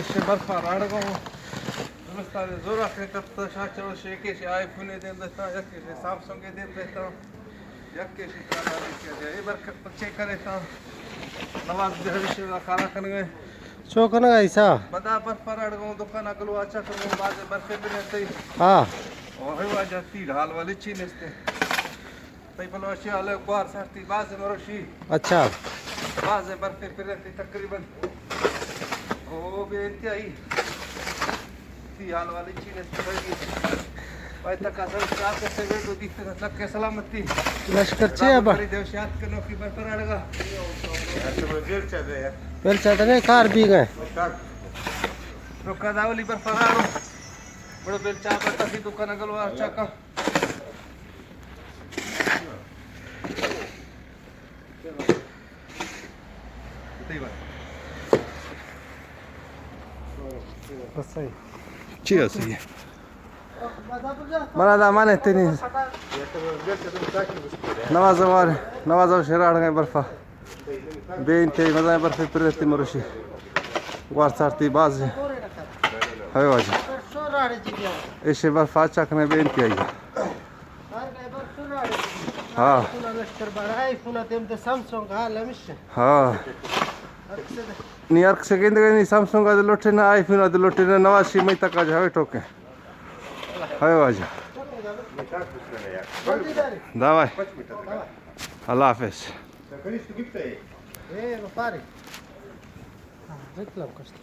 jeszcze barfa rargą. Zostały zorak nekatta şaçalı şekeşi iPhone edin desta yakkeşi Samsung edin desta yakkeşi trabalhar ये barka check करे था नवाज भविष्य का खाना करने चौकन ऐसा बता barfa rargão दुकान अगलो अच्छा करो बाद बर्फे भी रहते हाँ और वो जाती ढाल वाली चीज नेस्ते तई बलवाशी अलग बार सरती बाज मरोशी अच्छा बाज बर्फे पे रहती तकरीबन ओ बेंती आई हाल वाली चीज भाई तक असर साथ से वेट होती है तक के सलामती लश्कर चे अब बड़ी देवशात के नौकरी पर पड़ेगा ऐसे जेल चल रहे हैं बेल चाहते नहीं कार भी गए रोका दावली पर फरारो बड़ो बेल चाह पता सी दुकान गलो अच्छा का बस सही Cheers. Bana da emanet ediniz. Namaza şerarına barfa. Beynte mazay barfa pireti morushi. Guardsarti bazı. Hay vaji. Eşe barfa çakne beynte ay. Ha. Ha. New York second gani Samsung ade lotte na iPhone ade lotte na nawa shimai tak aaj have toke hay vaja davay Allah hafiz reklam košta.